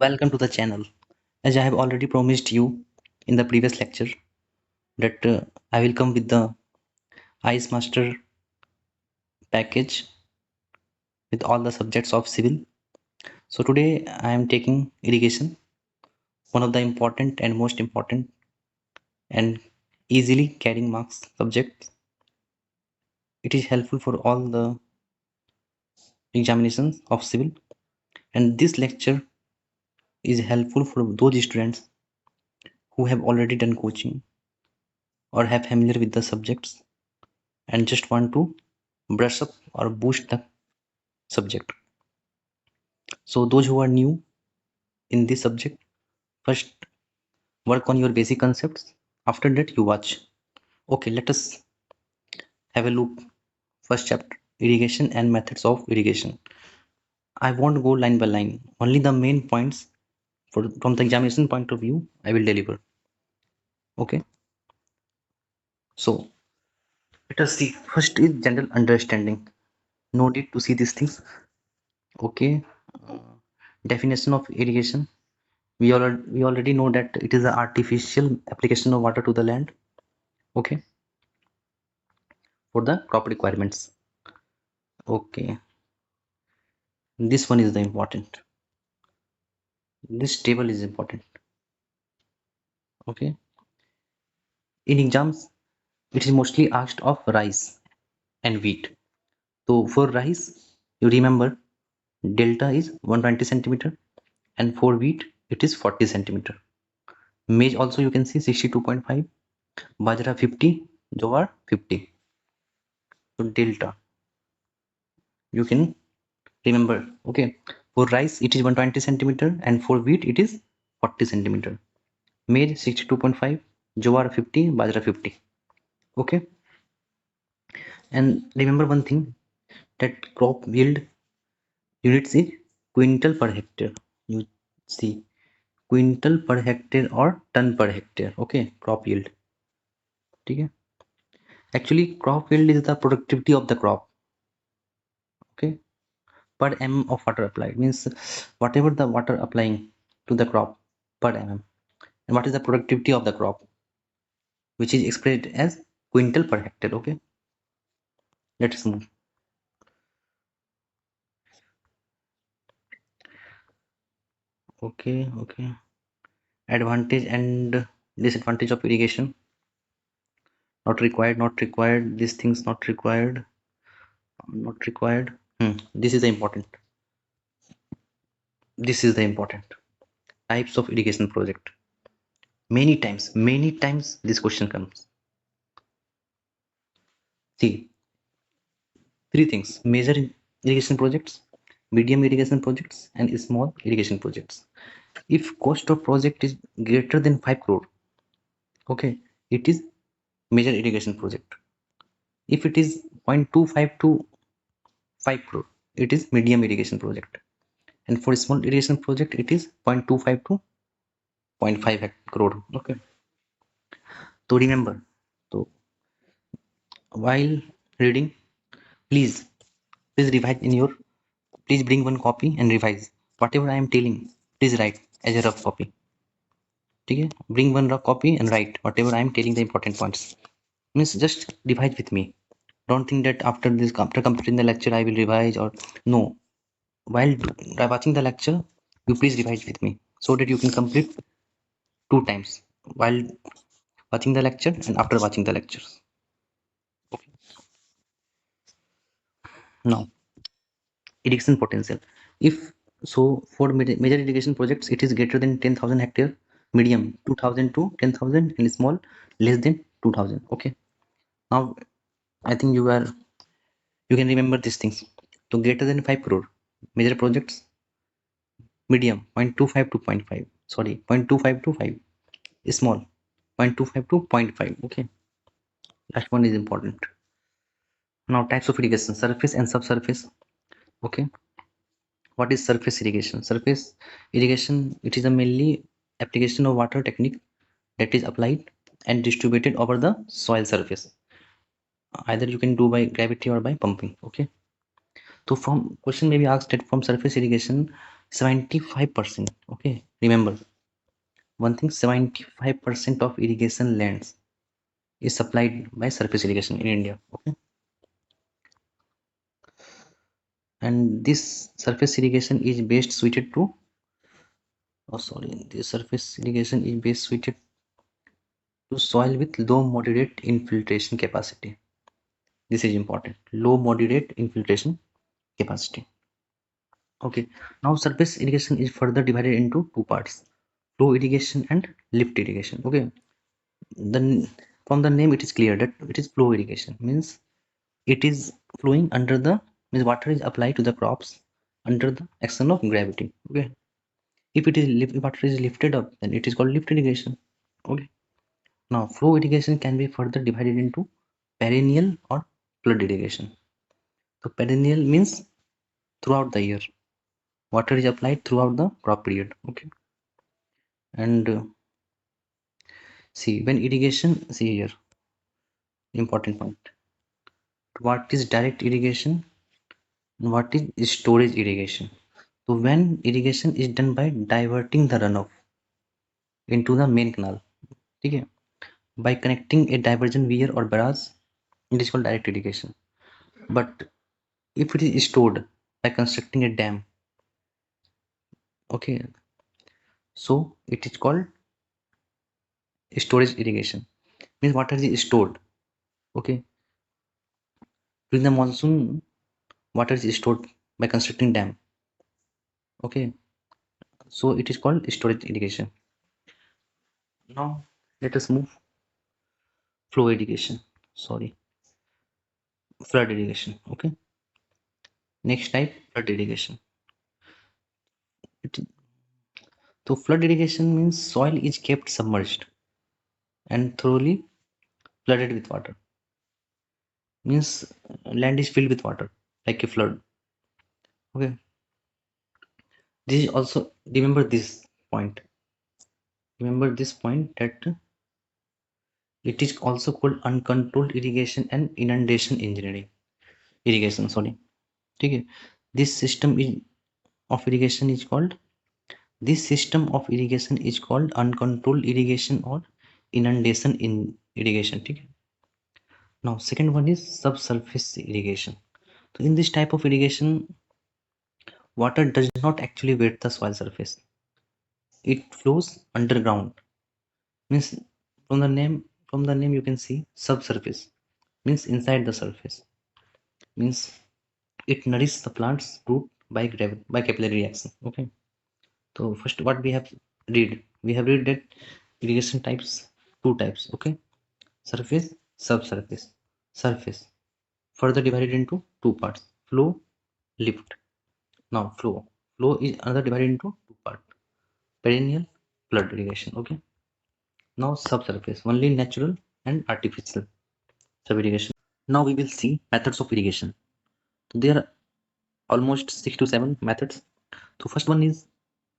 Welcome to the channel. As I have already promised you in the previous lecture that I will come with the Ice Master package with all the subjects of civil. So today I am taking irrigation, one of the important and most important and easily carrying marks subjects. It is helpful for all the examinations of civil, and this lecture is helpful for those students who have already done coaching or have familiar with the subjects and just want to brush up or boost the subject. So those who are new in this subject, first work on your basic concepts. After that you watch. Okay, let us have a look. First chapter, irrigation and methods of irrigation. I won't go line by line. Only the main points from the examination point of view I will deliver. Okay. So let us see. First is general understanding. No need to see these things. Okay. Definition of irrigation. We already know that it is the artificial application of water to the land. Okay. For the crop requirements. Okay. This one is the important. This table is important. Okay. In exams, it is mostly asked of rice and wheat. So for rice, you remember delta is 120 centimeter, and for wheat it is 40 centimeter. Maize also you can see 62.5, bajra 50, jowar 50. So delta you can remember. Okay. For rice it is 120 centimeter, and for wheat it is 40 centimeter. Maize 62.5, jowar 50, bajra 50. Okay. And remember one thing, that crop yield units is quintal per hectare. You see, quintal per hectare or ton per hectare. Okay, crop yield. Okay. Actually, crop yield is the productivity of the crop. Okay, per mm of water applied means whatever the water applying to the crop per mm, and what is the productivity of the crop, which is expressed as quintal per hectare. Okay, let's move. Okay. Advantage and disadvantage of irrigation. Not required, not required. These things not required, not required. This is the important. This is the important. Types of irrigation project. Many times this question comes. See, three things: major irrigation projects, medium irrigation projects, and small irrigation projects. If cost of project is greater than 5 crore, okay, it is major irrigation project. If it is 0.25 to 5 crore, it is medium irrigation project. And for small irrigation project, it is 0.25 to 0.5 crore. Okay. So remember, so while reading, please revise in your, please bring one copy and revise whatever I am telling. Please write as a rough copy. Okay, bring one rough copy and write whatever I am telling, the important points. Means just revise with me. Don't think that after completing the lecture I will revise, or no. While watching the lecture, you please revise with me so that you can complete 2 times while watching the lecture and after watching the lectures. Okay. Now, irrigation potential. If so, for major irrigation projects, it is greater than 10,000 hectare, medium 2,000 to 10,000, and small less than 2,000. Okay. Now, I think you can remember these things. So greater than 5 crore, major projects, medium 0.25 to 0.5. Sorry, 0.25 to 5. Small 0.25 to 0.5. Okay. That one is important. Now, types of irrigation: surface and subsurface. Okay. What is surface irrigation? Surface irrigation, it is a mainly application of water technique that is applied and distributed over the soil surface. Either you can do by gravity or by pumping. Okay. So from question may be asked that from surface irrigation, 75%. Okay, remember one thing, 75% of irrigation lands is supplied by surface irrigation in India. Okay, and this surface irrigation is best suited to, this surface irrigation is best suited to soil with low moderate infiltration capacity. This is important, low moderate infiltration capacity. Okay, now surface irrigation is further divided into two parts, flow irrigation and lift irrigation. Okay, then from the name it is clear that it is flow irrigation, means it is flowing under the, means water is applied to the crops under the action of gravity. Okay, if it is if water is lifted up, then it is called lift irrigation. Okay, now flow irrigation can be further divided into perennial or flood irrigation. So perennial means throughout the year, water is applied throughout the crop period. Okay, and see, when irrigation, see here, important point, what is direct irrigation and what is storage irrigation. So when irrigation is done by diverting the runoff into the main canal, okay, by connecting a diversion weir or barrage, it is called direct irrigation. But if it is stored by constructing a dam, okay, so it is called storage irrigation. Means water is stored. Okay, during the monsoon, water is stored by constructing dam. Okay, so it is called storage irrigation. Now let us move flow irrigation. Sorry, flood irrigation. Okay, next type, flood irrigation. It, so flood irrigation means soil is kept submerged and thoroughly flooded with water. Means land is filled with water like a flood. Okay, this is also, remember this point. Remember this point that it is also called uncontrolled irrigation and inundation engineering. Irrigation, sorry. Okay, this system is of irrigation is called, this system of irrigation is called uncontrolled irrigation or inundation in irrigation. Okay? Now second one is subsurface irrigation. So in this type of irrigation, water does not actually wet the soil surface, it flows underground. Means from the name you can see subsurface means inside the surface, means it nourishes the plant's root by by capillary reaction. Okay, so first what we have read, we have read that irrigation types, two types. Okay, surface, subsurface. Surface further divided into two parts, flow, lift. Now flow is another divided into two parts, perennial, flood irrigation. Okay, now subsurface, only natural and artificial sub irrigation. Now we will see methods of irrigation. So there are almost 6 to 7 methods. So first one is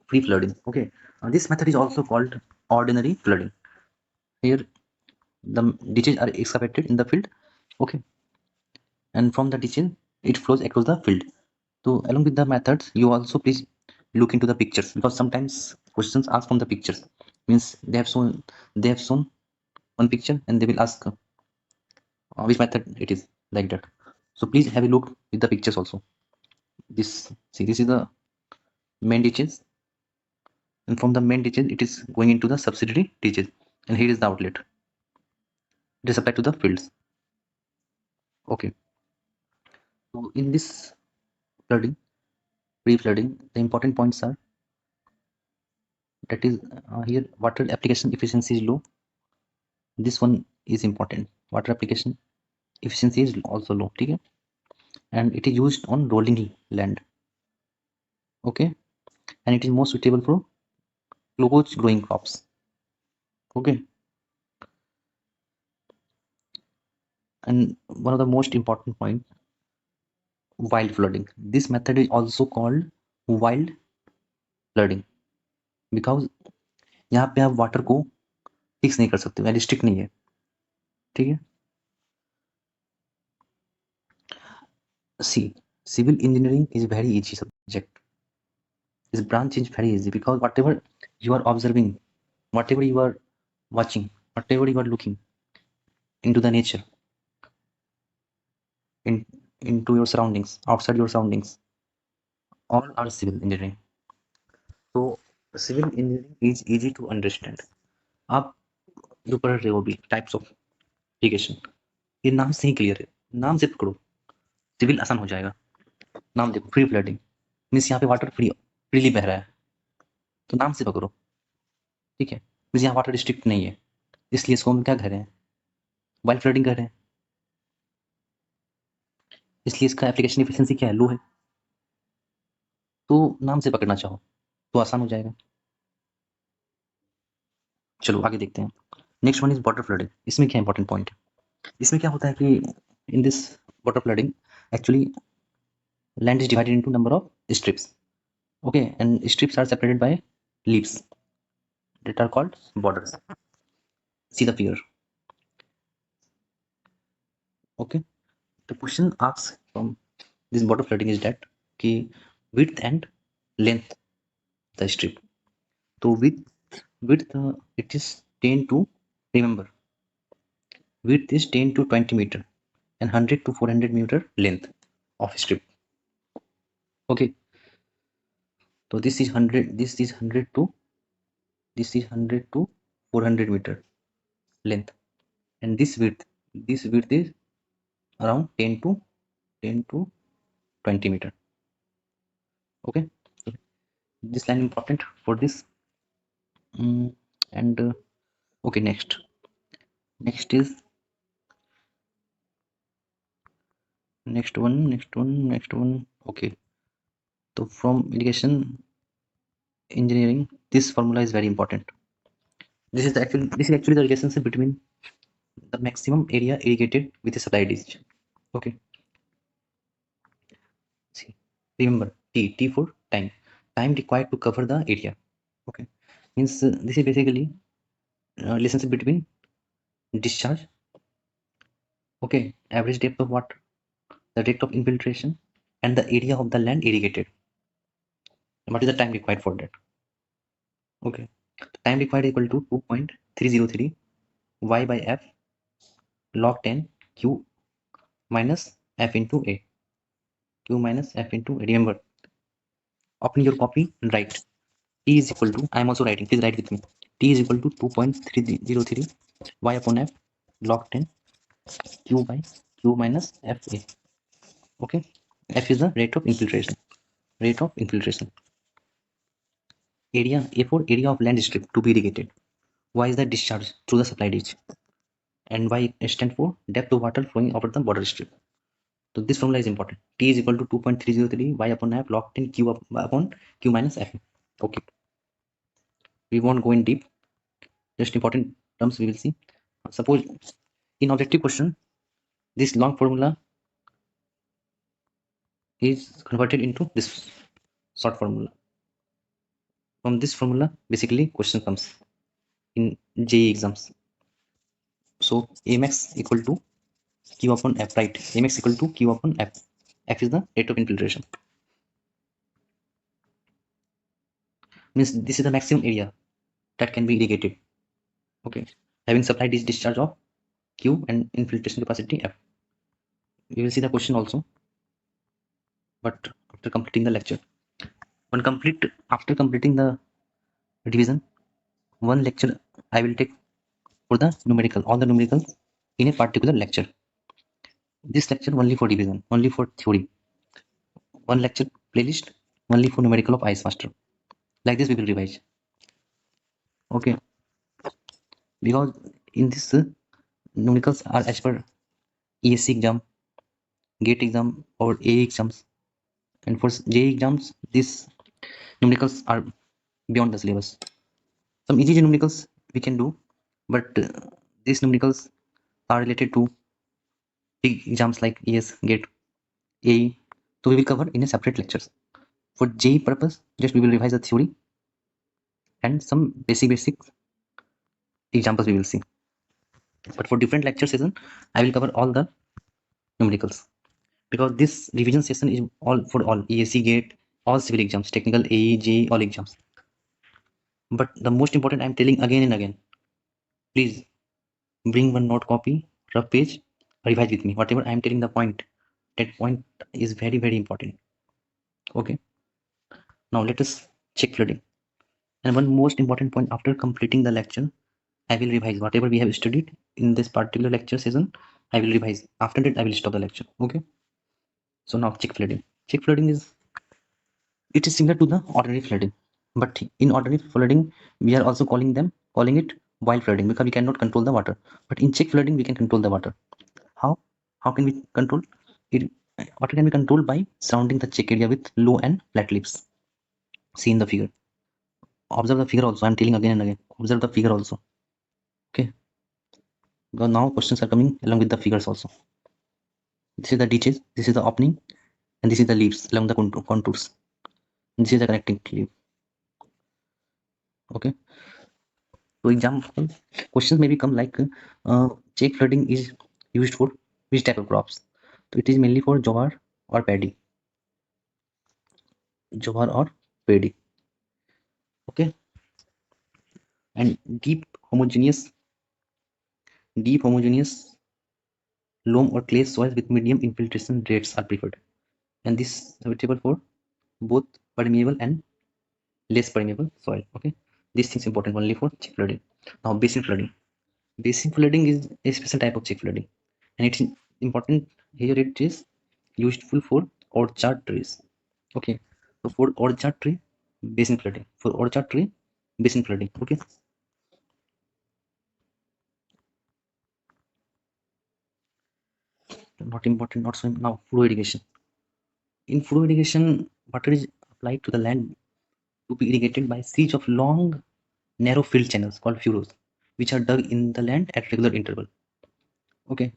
free flooding. Okay, this method is also called ordinary flooding. Here the ditches are excavated in the field. Okay, and from the ditches it flows across the field. So along with the methods, you also please look into the pictures, because sometimes questions ask from the pictures. Means they have shown one picture and they will ask which method it is, like that. So please have a look with the pictures also. This, see, this is the main ditches, and from the main ditches it is going into the subsidiary ditches, and here is the outlet. It is applied to the fields. Okay, so in this flooding, pre-flooding, the important points are, that is here water application efficiency is low. This one is important, water application efficiency is also low. Okay, and it is used on rolling land. Okay, and it is more suitable for close growing crops. Okay, and one of the most important point, wild flooding. This method is also called wild flooding, because यहाँ पे आप water को fix नहीं कर सकते, restrict नहीं है. ठीक है, see, civil engineering is very easy subject. This branch is very easy because whatever you are observing, whatever you are watching, whatever you are looking into the nature, in into your surroundings, outside your surroundings, all are civil engineering. So civil engineering is easy to understand. आप जो पढ़ रहे हो अभी types of irrigation, ये नाम से ही clear है, नाम से पकड़ो, सिविल आसान हो जाएगा। नाम देखो, फ्री फ्लडिंग मीन्स यहाँ पे वाटर फ्रीली बह रहा है, तो नाम से पकड़ो, ठीक है। मीन्स यहाँ वाटर रिस्ट्रिक्ट नहीं है, इसलिए इसको हम क्या कह रहे हैं, वाइल्ड फ्लडिंग कह रहे हैं, इसलिए इसका एप्लीकेशन एफिशिएंसी क्या है, लो है। तो नाम से पकड़ना चाहो तो आसान हो जाएगा। चलो आगे देखते हैं। Next one is water flooding. इसमें क्या इंपॉर्टेंट पॉइंट है, इसमें क्या होता है कि in this water flooding actually land is divided into number of strips, okay, and strips are separated by leaves that are called borders. See the figure, okay. The question asked from this border flooding is that ki width and length the strip. So width it is 10 to, remember, width is 10 to 20 meter and 100 to 400 meter length of strip, okay. So this is 100, this is 100 to, this is 100 to 400 meter length, and this width is around 10 to 20 meter, okay. This line important for this. And okay, next is next one, okay. So from irrigation engineering, this formula is very important. This is actually the relationship between the maximum area irrigated with a supply dish, okay. See, remember T for time required to cover the area, okay. Means this is basically relationship between discharge, okay, average depth of water, the rate of infiltration, and the area of the land irrigated. What is the time required for that? Okay, time required equal to 2.303 y by f log 10 q minus f into a. Q minus f into a. Remember, open your copy and write. T is equal to, I am also writing, please write with me. T is equal to 2.303 y upon f log 10 q by q minus fa. Okay, f is the rate of infiltration. Area, A for area of land strip to be irrigated. Y is the discharge through the supply ditch, and Y stand for depth of water flowing over the border strip. So this formula is important. T is equal to 2.303 y upon f log 10 q upon q minus f. Okay, we won't go in deep, just important terms we will see. Suppose in objective question this long formula is converted into this short formula. From this formula basically question comes in JEE exams. So Amax equal to q upon f, right? Amax equal to q upon f. F is the rate of infiltration. Means this is the maximum area that can be irrigated. Okay, having supply discharge of q and infiltration capacity f. We will see the question also, but after completing the lecture. After completing the division, one lecture I will take for the numerical, all the numericals in a particular lecture. This lecture only for division, only for theory. One lecture playlist only for numerical of Ice Master. Like this we will revise. Okay, because in this numericals are as per ESC exam, GATE exam or A exams, and for JEE exams these numericals are beyond the syllabus. Some easy numericals we can do, but these numericals are related to big exams like ES, GATE, AE. So we will cover in a separate lectures. For JEE purpose, just we will revise the theory and some basic examples we will see. But for different lecture session, I will cover all the numericals, because this revision session is all for all ESC, GATE, all civil exams, technical, AE, JE, all exams. But the most important, I'm telling again and again, please bring one note copy, rough page, revise with me. Whatever I'm telling the point, that point is very, very important. Okay. Now let us check flooding. And one most important point, after completing the lecture, I will revise whatever we have studied in this particular lecture session. I will revise. After that, I will stop the lecture. Okay. So now check flooding. Check flooding is, it is similar to the ordinary flooding, but in ordinary flooding we are also calling it wild flooding because we cannot control the water. But in check flooding we can control the water. How? How can we control it? Water can be controlled by surrounding the check area with low and flat lips. See in the figure. Observe the figure also. I'm telling again and again. Observe the figure also. Okay. Because now questions are coming along with the figures also. This is the ditches. This is the opening, and this is the leaves along the contours. This is the connecting leaf. Okay. So example questions may become like check flooding is used for which type of crops? So it is mainly for jowar or paddy. Jowar or paddy. Okay. And deep homogeneous loam or clay soils with medium infiltration rates are preferred. And this is suitable for both permeable and less permeable soil. Okay. This thing is important only for check flooding. Now basin flooding. Basin flooding is a special type of check flooding, and it's important here. It is useful for orchard trees. Okay, so for orchard tree, basin flooding. For orchard tree, basin flooding. Okay, not important. Not so now. Flow irrigation. In flow irrigation, water is applied to the land to be irrigated by a series of long, narrow field channels called furrows, which are dug in the land at regular interval. Okay,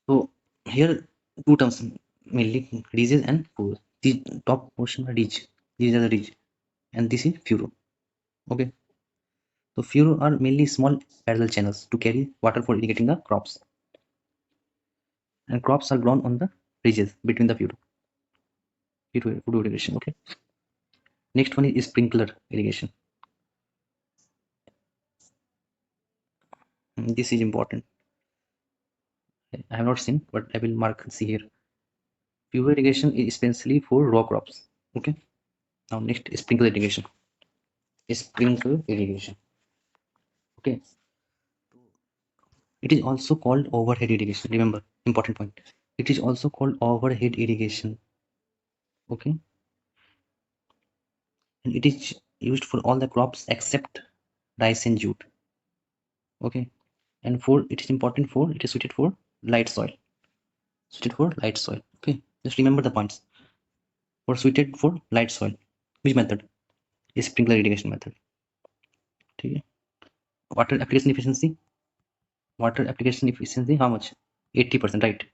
so here two terms mainly, ridges and furrows. The top portion are ridge. These are the ridge, and this is furrow. Okay, so furrow are mainly small parallel channels to carry water for irrigating the crops, and crops are grown on the ridges between the furrow irrigation. Okay, next one is sprinkler irrigation. This is important. I have not seen, but I will mark see here. Furrow irrigation is especially for raw crops. Okay, now next is sprinkler irrigation. Sprinkler irrigation. Okay, it is also called overhead irrigation. Remember, important point. It is also called overhead irrigation. Okay, and it is used for all the crops except rice and jute. Okay, and for it is important for it is suited for light soil. Suited for light soil. Okay, just remember the points. For suited for light soil, which method? Is sprinkler irrigation method. Okay. Water application efficiency. Water application efficiency how much? 80%, right?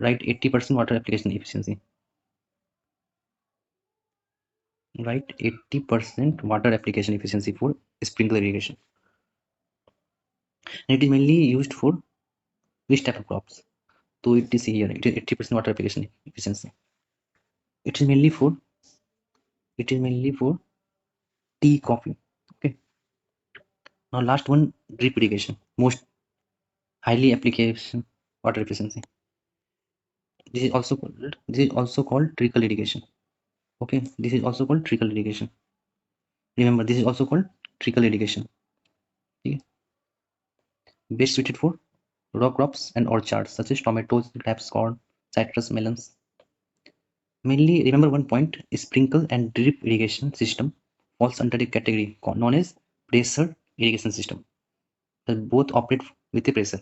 Right, 80% water application efficiency. Right, 80% water application efficiency for sprinkler irrigation. And it is mainly used for which type of crops? So it is here, it is 80% water application efficiency. It is mainly for tea, coffee. Okay. Now last one, drip irrigation, most highly application water efficiency. This is also called trickle irrigation. Okay, this is also called trickle irrigation. Remember, this is also called trickle irrigation. Okay. Best suited for raw crops and orchards such as tomatoes, grapes, corn, citrus, melons. Mainly remember one point, sprinkle and drip irrigation system falls under a category known as pressure irrigation system. They both operate with a pressure.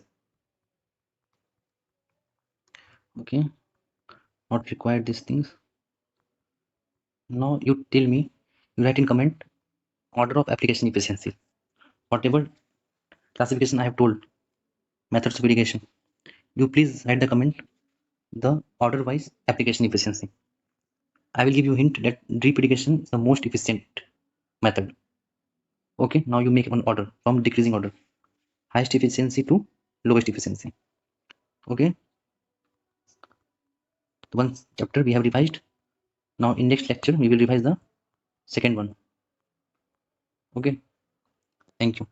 Okay, not required these things. Now you tell me, you write in comment order of application efficiency. Whatever classification I have told, methods of irrigation, you please write the comment the order wise application efficiency. I will give you a hint that drip irrigation is the most efficient method. Okay, now you make one order from decreasing order, highest efficiency to lowest efficiency. Okay, one chapter we have revised. Now in next lecture we will revise the second one. Okay, thank you.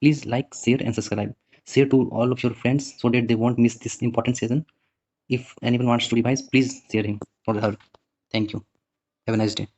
Please like, share and subscribe. Share to all of your friends so that they won't miss this important session. If anyone wants to revise, please share him or her. Thank you. Have a nice day.